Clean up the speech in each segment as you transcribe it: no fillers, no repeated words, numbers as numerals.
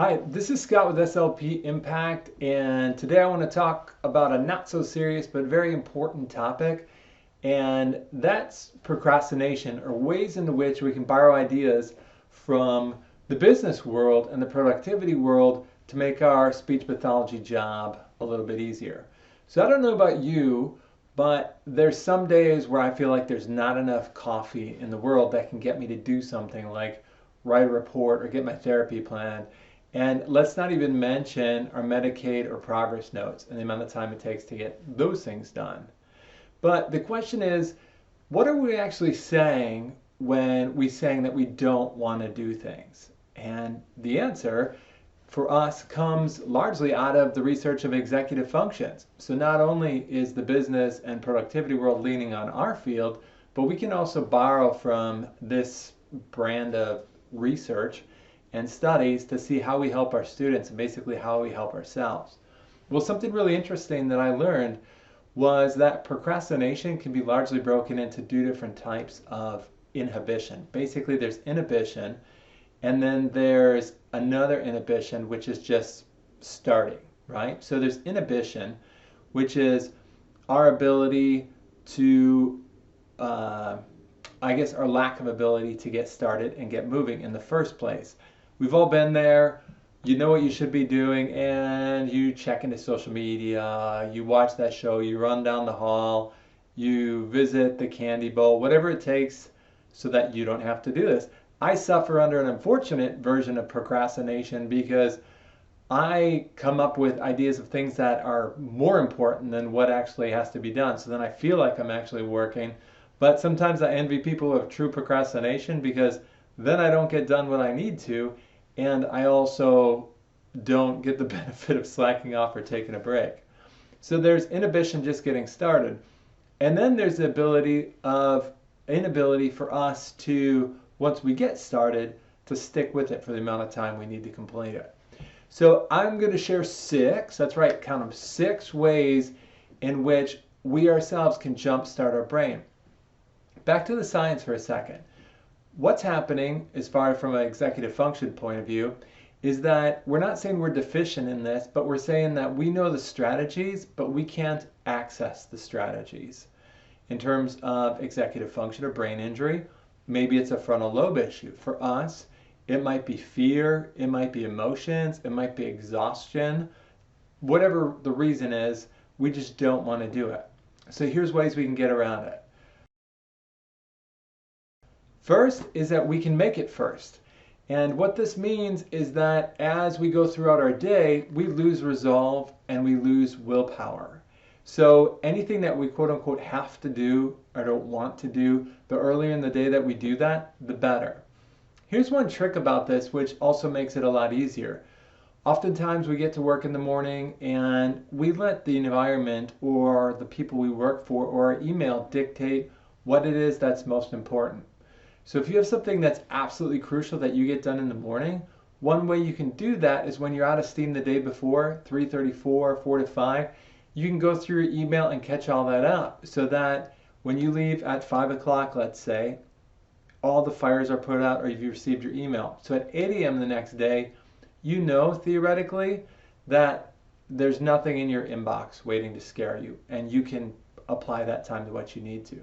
Hi, this is Scott with SLP Impact, and today I want to talk about a not so serious but very important topic, and that's procrastination, or ways in which we can borrow ideas from the business world and the productivity world to make our speech pathology job a little bit easier. So I don't know about you, but there's some days where I feel like there's not enough coffee in the world that can get me to do something like write a report or get my therapy plan. And let's not even mention our Medicaid or progress notes and the amount of time it takes to get those things done. But the question is, what are we actually saying when we saying that we don't want to do things? And the answer for us comes largely out of the research of executive functions. So not only is the business and productivity world leaning on our field, but we can also borrow from this brand of research and studies to see how we help our students and basically how we help ourselves. Well, something really interesting that I learned was that procrastination can be largely broken into two different types of inhibition. Basically, there's inhibition, and then there's another inhibition, which is just starting, right? So there's inhibition, which is our ability to, I guess, our lack of ability to get started and get moving in the first place. We've all been there. You know what you should be doing, and you check into social media, you watch that show, you run down the hall, you visit the candy bowl, whatever it takes so that you don't have to do this. I suffer under an unfortunate version of procrastination because I come up with ideas of things that are more important than what actually has to be done. So then I feel like I'm actually working. But sometimes I envy people who have true procrastination because then I don't get done what I need to. And I also don't get the benefit of slacking off or taking a break. So there's inhibition just getting started. And then there's the inability for us to, once we get started, to stick with it for the amount of time we need to complete it. So I'm going to share six, that's right, count them, 6 ways in which we ourselves can jumpstart our brain. Back to the science for a second. What's happening, as far from an executive function point of view, is that we're not saying we're deficient in this, but we're saying that we know the strategies, but we can't access the strategies. In terms of executive function or brain injury, maybe it's a frontal lobe issue. For us, it might be fear, it might be emotions, it might be exhaustion. Whatever the reason is, we just don't want to do it. So here's ways we can get around it. First is that we can make it first. And what this means is that as we go throughout our day, we lose resolve and we lose willpower. So anything that we quote unquote have to do or don't want to do, the earlier in the day that we do that, the better. Here's one trick about this, which also makes it a lot easier. Oftentimes we get to work in the morning and we let the environment or the people we work for or our email dictate what it is that's most important. So if you have something that's absolutely crucial that you get done in the morning, one way you can do that is when you're out of steam the day before, 3:34, 4 to 5, you can go through your email and catch all that up so that when you leave at 5 o'clock, let's say, all the fires are put out or you've received your email. So at 8 a.m. the next day, you know theoretically that there's nothing in your inbox waiting to scare you, and you can apply that time to what you need to.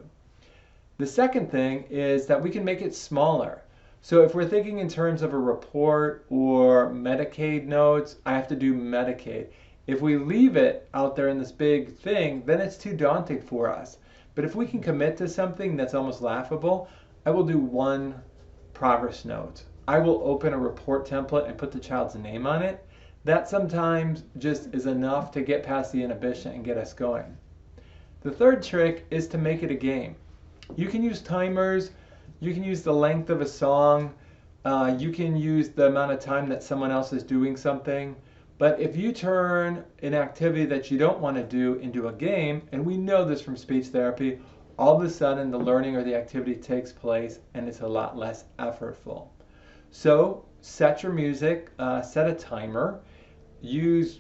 The second thing is that we can make it smaller. So if we're thinking in terms of a report or Medicaid notes, I have to do Medicaid. If we leave it out there in this big thing, then it's too daunting for us. But if we can commit to something that's almost laughable, I will do one progress note. I will open a report template and put the child's name on it. That sometimes just is enough to get past the inhibition and get us going. The third trick is to make it a game. You can use timers, you can use the length of a song, you can use the amount of time that someone else is doing something. But if you turn an activity that you don't want to do into a game, and we know this from speech therapy, all of a sudden the learning or the activity takes place and it's a lot less effortful. So set your music, set a timer, use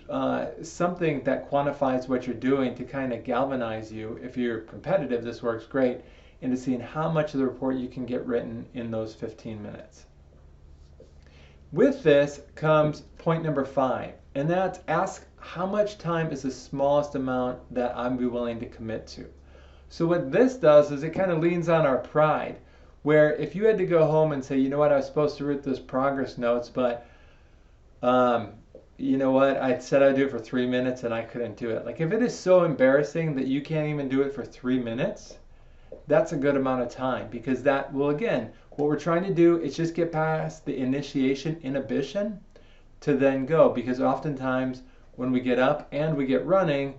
something that quantifies what you're doing to kind of galvanize you. If you're competitive, this works great, into seeing how much of the report you can get written in those 15 minutes. With this comes point number 5, and that's ask how much time is the smallest amount that I'm be willing to commit to. So what this does is it kind of leans on our pride, where if you had to go home and say, you know what, I was supposed to write those progress notes, but you know what, I said I'd do it for 3 minutes and I couldn't do it. Like if it is so embarrassing that you can't even do it for 3 minutes, that's a good amount of time, because that will, again, what we're trying to do is just get past the initiation inhibition to then go, because oftentimes when we get up and we get running,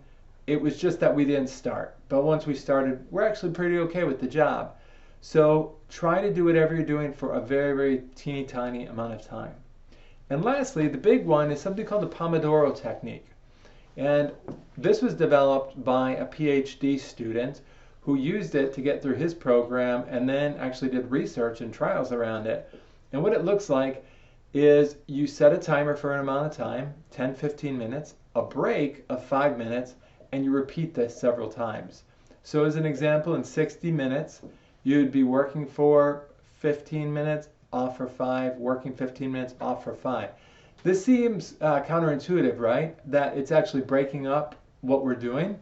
it was just that we didn't start. But once we started, we're actually pretty okay with the job. So try to do whatever you're doing for a very, very teeny tiny amount of time. And lastly, the big one is something called the Pomodoro technique. And this was developed by a PhD student who used it to get through his program and then actually did research and trials around it. And what it looks like is you set a timer for an amount of time, 10, 15 minutes, a break of 5 minutes, and you repeat this several times. So as an example, in 60 minutes, you'd be working for 15 minutes, off for 5, working 15 minutes, off for 5. This seems counterintuitive, right? That it's actually breaking up what we're doing.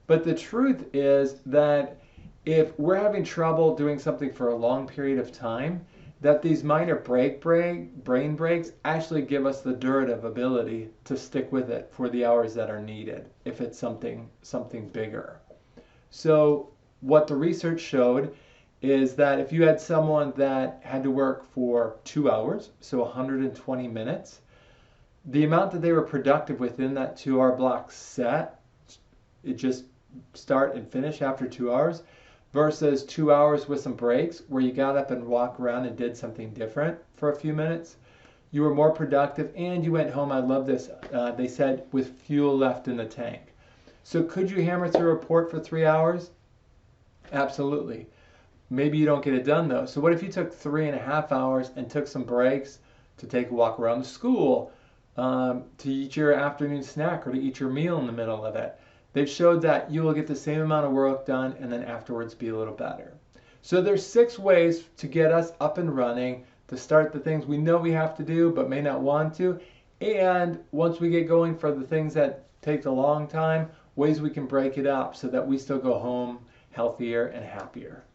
But the truth is that if we're having trouble doing something for a long period of time, that these minor brain breaks actually give us the durative ability to stick with it for the hours that are needed if it's something bigger. So what the research showed is that if you had someone that had to work for 2 hours, so 120 minutes, the amount that they were productive within that 2-hour block set, it just start and finish after 2 hours, versus 2 hours with some breaks where you got up and walked around and did something different for a few minutes, you were more productive and you went home, I love this, they said, with fuel left in the tank. So could you hammer through a report for 3 hours? Absolutely. Maybe you don't get it done though. So what if you took 3.5 hours and took some breaks to take a walk around the school, to eat your afternoon snack, or to eat your meal in the middle of it? They've showed that you will get the same amount of work done and then afterwards be a little better. So there's 6 ways to get us up and running, to start the things we know we have to do but may not want to. And once we get going for the things that take a long time, ways we can break it up so that we still go home healthier and happier.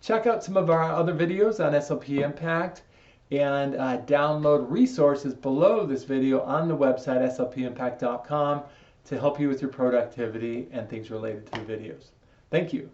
Check out some of our other videos on SLP Impact and download resources below this video on the website slpimpact.com to help you with your productivity and things related to the videos. Thank you.